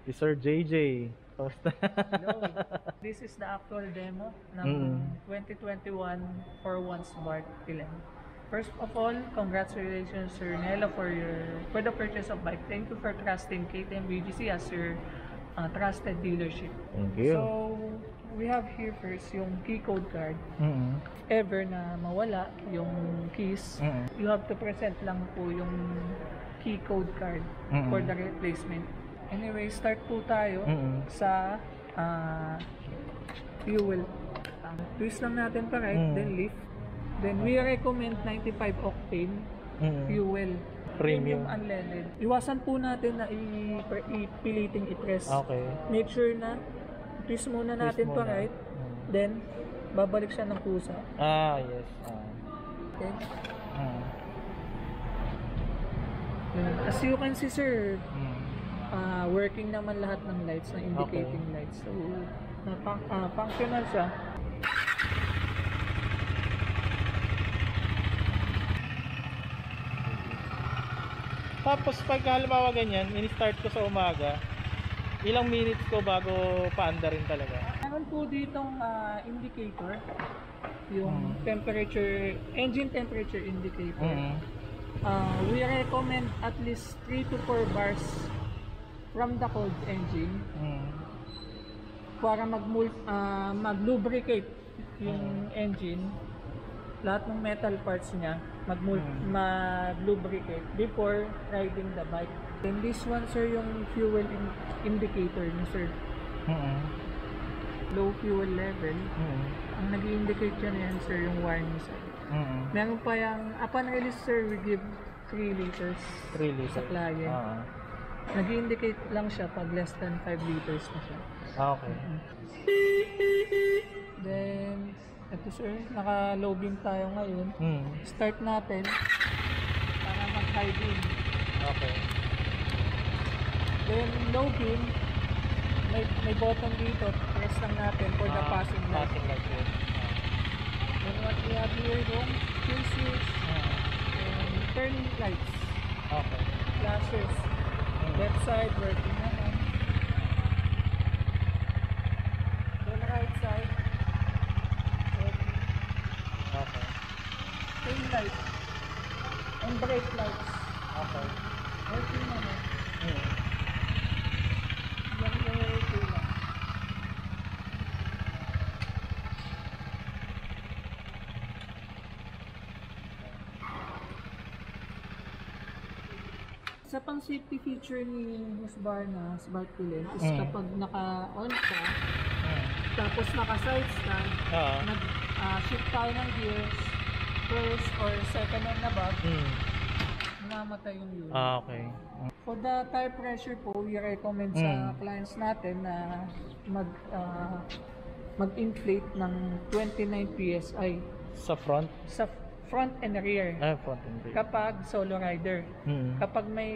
Si Sir JJ. Kamusta? Hello. This is the actual demo ng 2021 4-1 Smart Ilan. First of all, congratulations Sir Nela for the purchase of bike. Thank you for trusting KTM BGC as your trusted dealership. Thank you. So, we have here first yung key code card. Mm-hmm. Ever na mawala yung keys, you have to present lang po yung key code card for the replacement. Anyway, start po tayo sa fuel. Twist lang natin pa right, then lift. Then we recommend 95 octane fuel. Premium. Unleaded. Iwasan po natin na ipiliting i-press. Okay. Make sure na twist muna natin pa right. Then babalik siya ng kusa. Yes. Okay. As you can see sir, working naman lahat ng lights, ng indicating lights. So, functional siya. Tapos pag halimbawa ganyan, in-start ko sa umaga, ilang minutes ko bago paanda rin talaga? Meron po ditong indicator, yung temperature, engine temperature indicator. We recommend at least 3 to 4 bars from the cold engine para mag-lubricate yung engine. Lahat ng metal parts niya mag-lubricate before riding the bike. Then this one sir yung fuel indicator ni sir. Low fuel level. Ang nag-indicate yan sir yung warning sir. Meron pa yung upon release sir we give 3 liters sa client. Nag-indicate lang siya pag less than 5 liters na siya. Okay. Then ito sir, naka-low beam tayo ngayon. Start natin para mag-high beam. Okay. Then low beam, may button dito, press lang natin for the passing light. Then what we have here yung kill switch and turning lights. Okay. Flashes. Left side working naman. Then right side. Okay. Tail light. And brake lights. Okay. Working naman. Yung tail light. Sa pang safety feature ni Husqvarna Smart Ilan is kapag naka-on ka, tapos naka-side stand, nag-shift tayo ng gears, first or second on the back, namatay yung unit. Okay. For the tire pressure po, we recommend sa clients natin na mag-inflate ng 29 PSI. Sa front? Sa front and rear. Front and rear. Kapag solo rider. Kapag may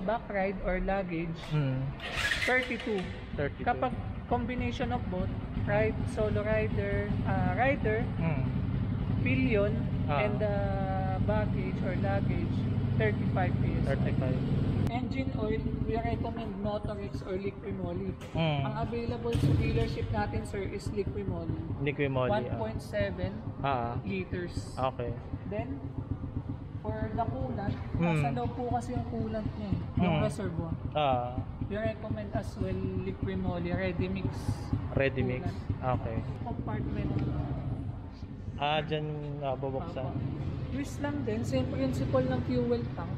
back ride or luggage, 32. Kapag combination of both, ride, solo rider, pillion, and baggage or luggage, 35 PSI. 35. Engine oil, we recommend Motorix or Liquimoly. Ang available sa dealership natin sir is Liquimoly. Liquimoly. 1.7 liters. Okay. Then, for the coolant, nasa loob po kasi yung coolant niya yung reservoir. We recommend as well Liquimoly Ready Mix. Ready mix. Okay. Compartment. Dyan babuksan. Twist lang din, same principle ng fuel tank.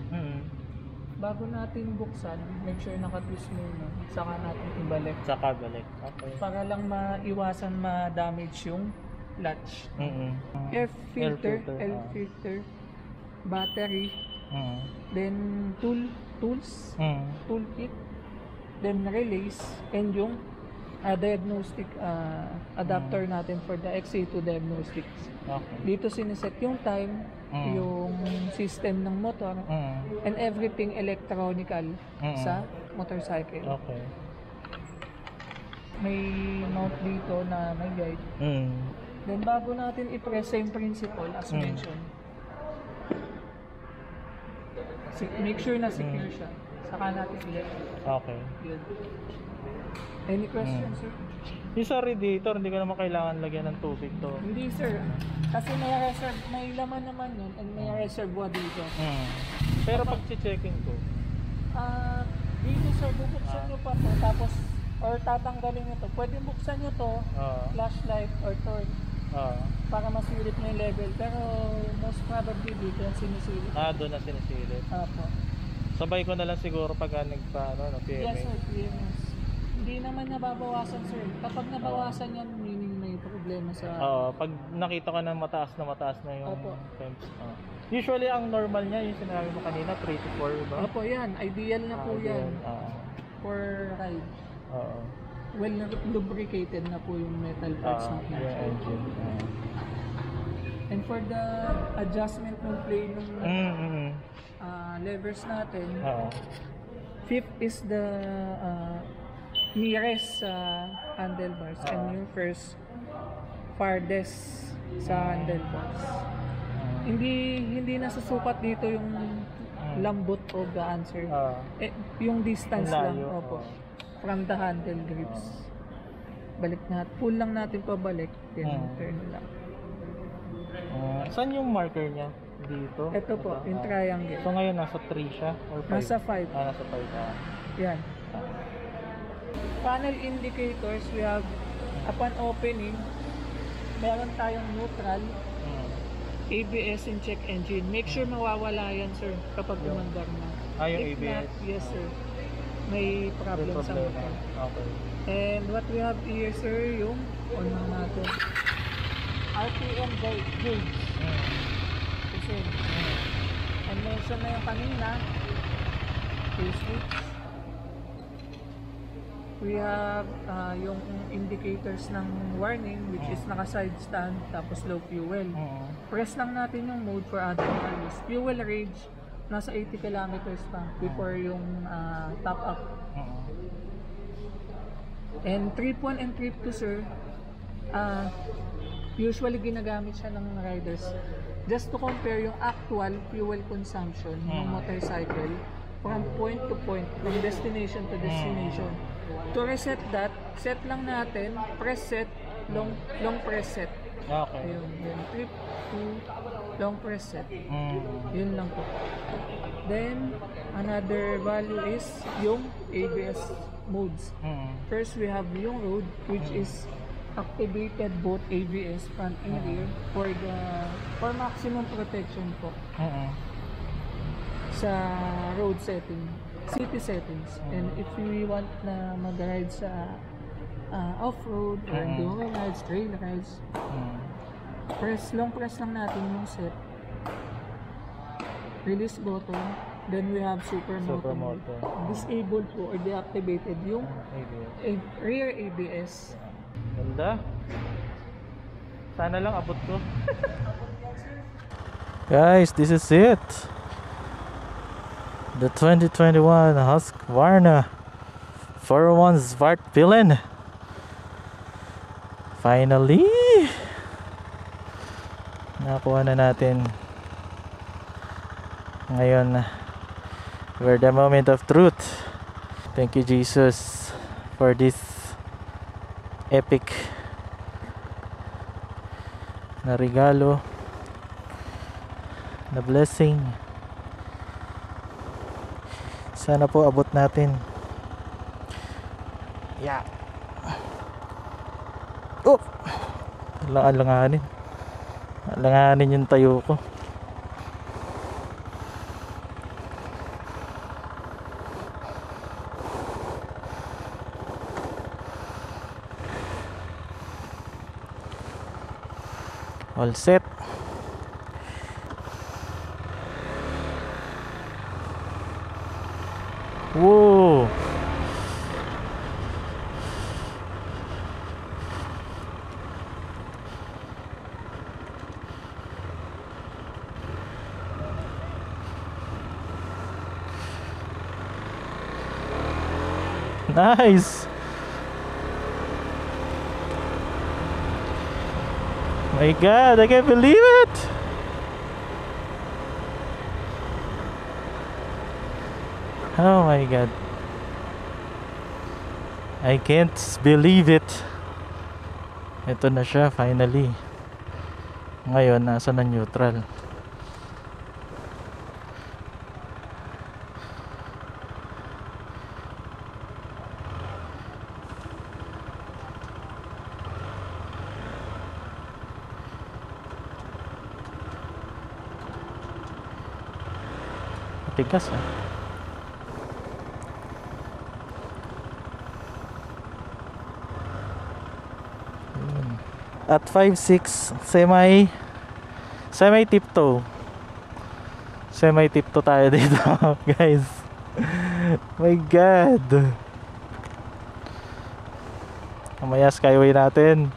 Bago natin buksan, make sure naka-twist muna. Saka natin ibalik. Saka balik. Okay. Para lang maiwasan ma-damage yung latch. Air filter, L filter, battery, then toolkit, then relays, and yung diagnostic adapter natin for the XA2 diagnostics. Okay. Dito siniset yung time, yung system ng motor, and everything electronical sa motorcycle. Okay. May mount dito na may guide. Then bago natin i-press, same principle as mentioned. Make sure na secure siya. Saka natin i-let. Okay. Good. Any question, sir? Yung sa radiator, hindi ko naman kailangan lagyan ng tubig to. Hindi, sir. Kasi may laman naman yun and may reservoir dito. Pero pag checking ko, Dito, sir, bubuksan nyo pa to, tapos, or tatanggalin nyo to. Pwede buksan nyo to, flashlight or torch, para masilit na yung level. Pero, most probably dito yung sinisilip. doon na sinisilip. Apo. Sabay ko na lang siguro pag PMA. Yes, sir, PMS. Hindi naman nababawasan, sir. Kapag nabawasan yan, meaning may problema sa... Pag nakita ko na mataas na yung Opo. temps. Usually, ang normal niya, yung sinabi mo kanina, 3 to 4 ba? Opo, yan. Ideal na po yan. For ride. Oo. Well lubricated na po yung metal parts ng Yung clutch. engine. And for the adjustment ng play ng levers natin, fifth is the nearest handlebars and yung first farthest sa handlebars. Hindi nasusukat dito yung lambot o the answer. Yung distance lang. Opo. From the handle grips. Balik natin. Pull lang natin pabalik. Turn lang. Saan yung marker niya? Dito? Ito po, yung triangle. So ngayon nasa 3 siya? Or 5? Nasa 5. Nasa 5. Yan. Panel indicators, we have upon opening, meron tayong neutral, ABS and check engine. Make sure mawawala yan, sir, kapag umandar na. Yung If ABS? not, yes, sir. May problem sa motor. Okay. And what we have here, sir, yung on lang natin. RPM gauge. Kasi, and mention na yung kanina, phase switch. We have yung indicators ng warning, which is naka-side stand, tapos low fuel. Press lang natin yung mode for other values. Fuel range, nasa 80 kilometers pa before yung top up. And trip 1 and trip 2, sir, usually ginagamit siya ng riders just to compare yung actual fuel consumption ng motorcycle from point to point, from destination to destination. To reset that, set lang natin, press set, long press set. Okay. Yun, trip 2, long press set. Yun lang po. Then, another value is yung ABS modes. First, we have yung road, which is activated both ABS front and rear for maximum protection po sa road setting, city settings. And if we want na mag-ride sa off-road or enduro rides, trail rides, long press lang natin yung set, release button, then we have super motor. Disabled po or deactivated yung rear ABS. Ganda. Sana lang abot ko. Guys, this is it. The 2021 Husqvarna 401 Svartpilen. Finally, nakuha na natin. Ngayon, we're the moment of truth. Thank you, Jesus, for this epic na regalo, na blessing. Sana po abot natin. Yeah. Oh! Alanganin yung tayo ko. All set. Whoa. Nice. My God, I can't believe it. Oh my God. I can't believe it. Ito na siya finally. Ngayon nasa na neutral. Tigas ah. At 5.6 semi tiptoe tayo dito guys. My god, mamaya skyway natin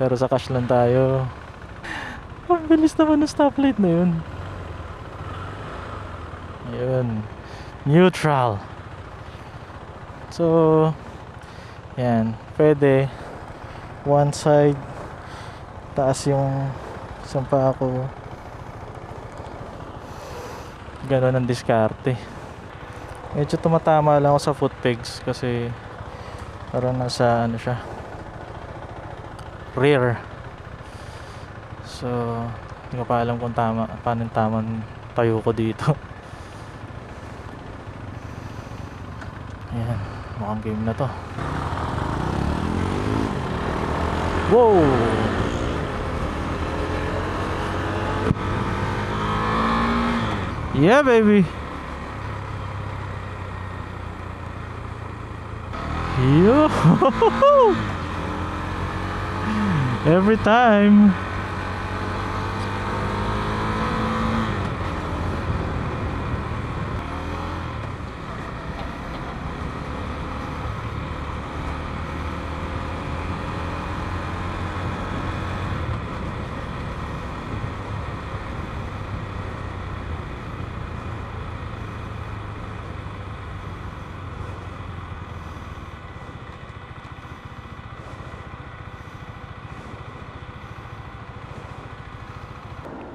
pero sa cash lang tayo. Ang bilis naman ng stoplight na yun. Ayun, neutral. So yan, pwede one side taas yung isang pa ako, gano'n ang diskarte. Medyo tumatama lang ako sa foot pegs kasi parang nasa ano siya, rear. So hindi ko pa alam kung tama, paano yung tamang tayo ko dito. Ayan, mukhang game na to. Whoa! Yeah, baby. Yo! Every time.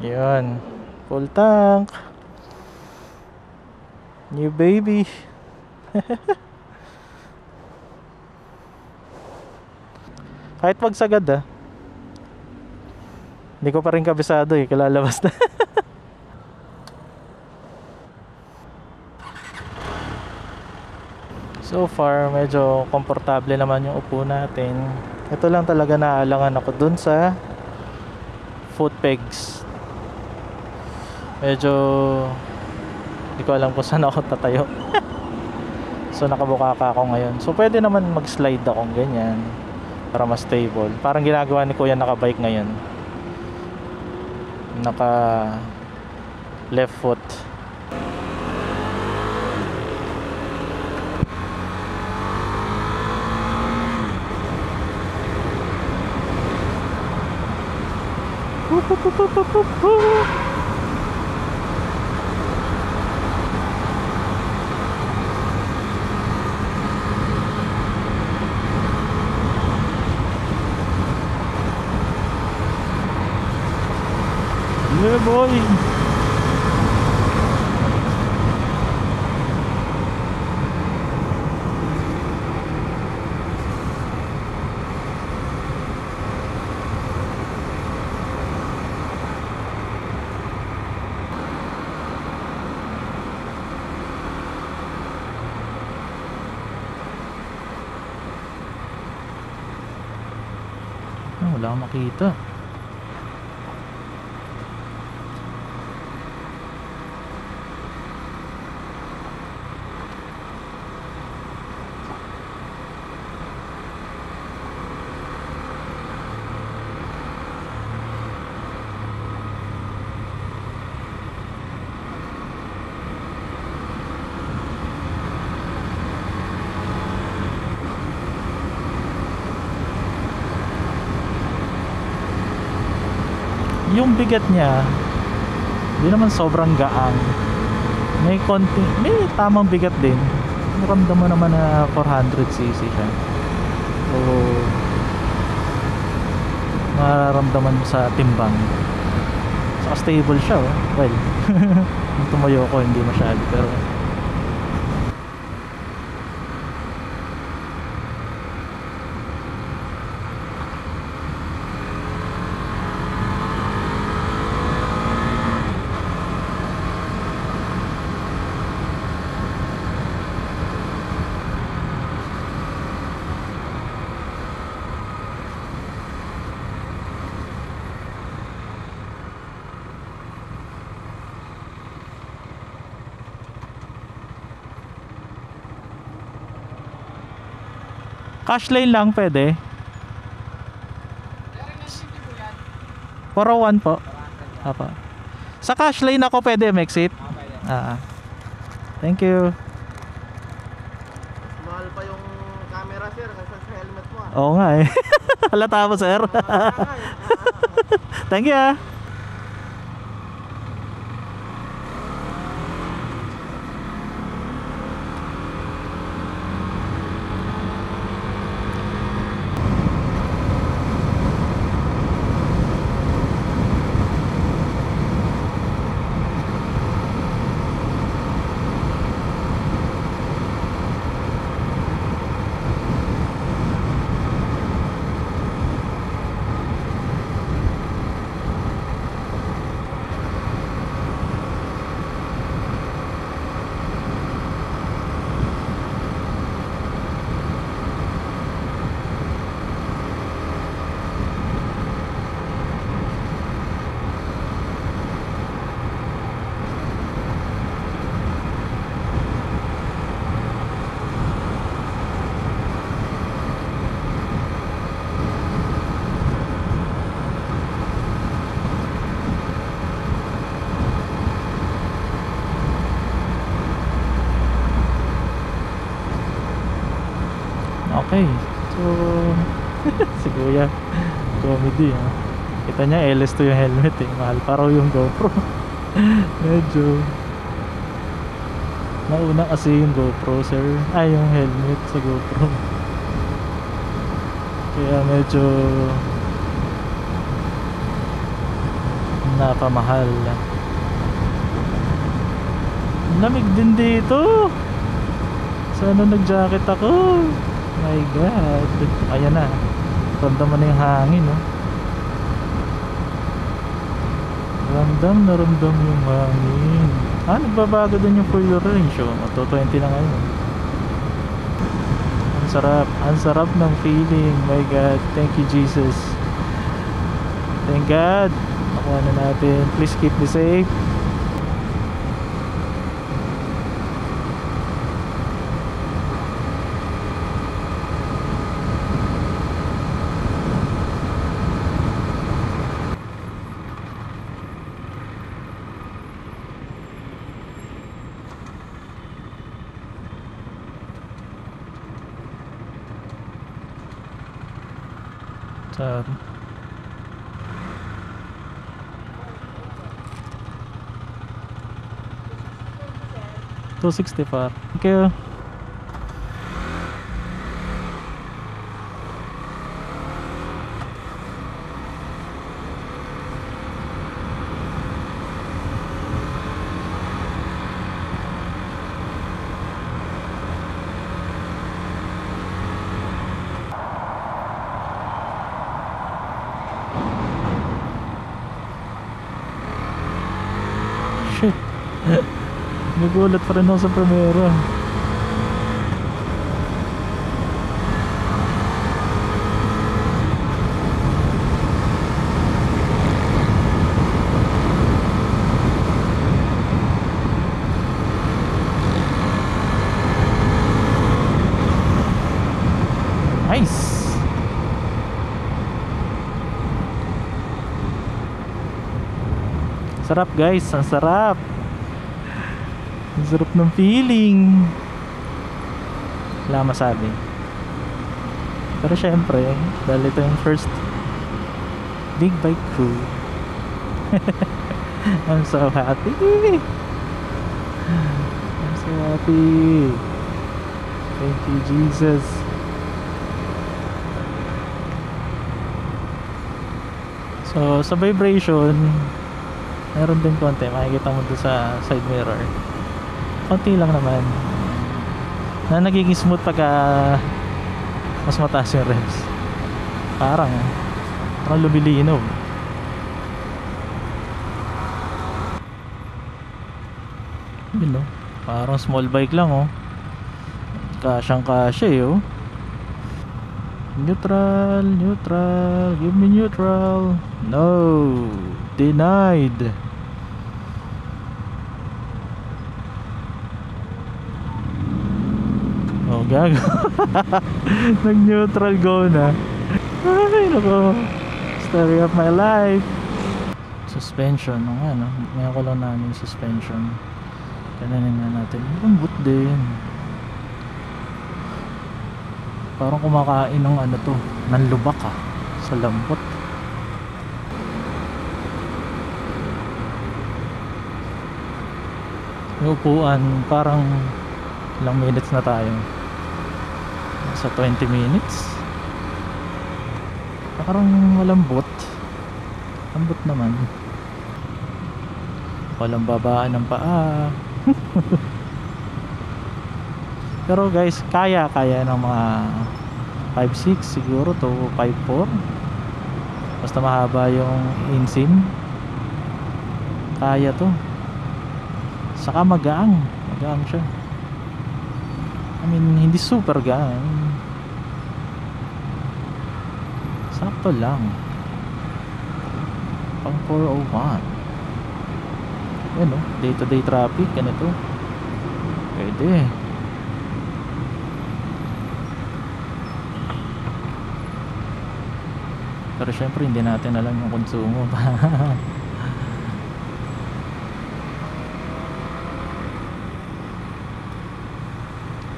Yan, full tank. New baby. Kahit magsagad ah, hindi ko pa rin kabisado eh, kalalabas na. So far medyo komportable naman yung upo natin. Ito lang talaga naalangan ako dun sa foot pegs. Medyo hindi ko alam kung saan ako tatayo. So nakabukaka ako ngayon. So pwede naman mag-slide akong ganyan para mas stable. Parang ginagawa ni Kuya nakabike ngayon. Naka left foot. Yeah, boy. Wala akong makita. Yung bigat niya hindi naman sobrang gaang, may konti, may tamang bigat din. Naramdam mo naman na 400cc siya, so mararamdaman mo sa timbang. Saka stable siya oh. Well, yung tumayo ko hindi masyado, pero Cash lane lang pwede. 401 po. Apa. Sa cash lane ako pwede mag-exit. Thank you. Mahal pa yung camera sir kasi sa helmet mo Oo nga eh. Halata mo sir. Thank you ah. Okay. So si Kuya comedy ah. Kita niya LS2 yung helmet eh. Mahal pa raw yung GoPro. Medyo nauna kasi yung GoPro sir. Ay yung helmet sa GoPro. Kaya medyo napamahal. Lamig din dito. Sana nag-jacket ako. My God. Ayan na. Ramdam mo na yung hangin no? Ramdam na ramdam yung hangin. Nagbabago din yung fuel range oh. Auto 20 na ngayon. Ang sarap. Ang sarap ng feeling. My God. Thank you Jesus. Thank God. Nakuha na natin. Please keep me safe. Sorry. $264. Thank you. Shit. Nagulat pa rin ako sa Primera. Nice. Sarap guys, ang sarap. Ang sarap ng feeling. Wala masabi. Pero syempre, dahil ito yung first big bike crew. I'm so happy. I'm so happy. Thank you Jesus. So sa vibration, meron din konti. Makikita mo doon sa side mirror. Konti lang naman. Na nagiging smooth pagka mas mataas yung revs. Parang lumilinaw. Yun no? Parang small bike lang oh. Kasyang kasya eh oh. Neutral, neutral. Give me neutral. No. Denied. gago. Nag-neutral go na. Ay, nako. Story of my life. Suspension, ano, ngayon ko lang namin suspension. Kananin nga natin. Lambot din. Parang kumakain ng ano to, ng lubak sa lambot. Yung upuan, parang ilang minutes na tayo. Sa 20 minutes. Parang malambot. Lambot naman. Walang babaan ng paa. Pero guys, kaya ng mga 5'6", siguro to 5'4". Basta mahaba yung inseam, kaya to. Saka magaang siya. I mean, hindi super gaan, sakto lang. Pang 401. Yan o, day to day traffic, ganito pwede. Pero syempre hindi natin alam yung konsumo.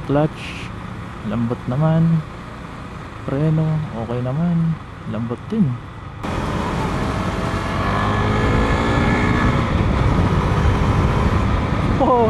Clutch, lambot naman. Preno, okay naman, lambot din. Oh!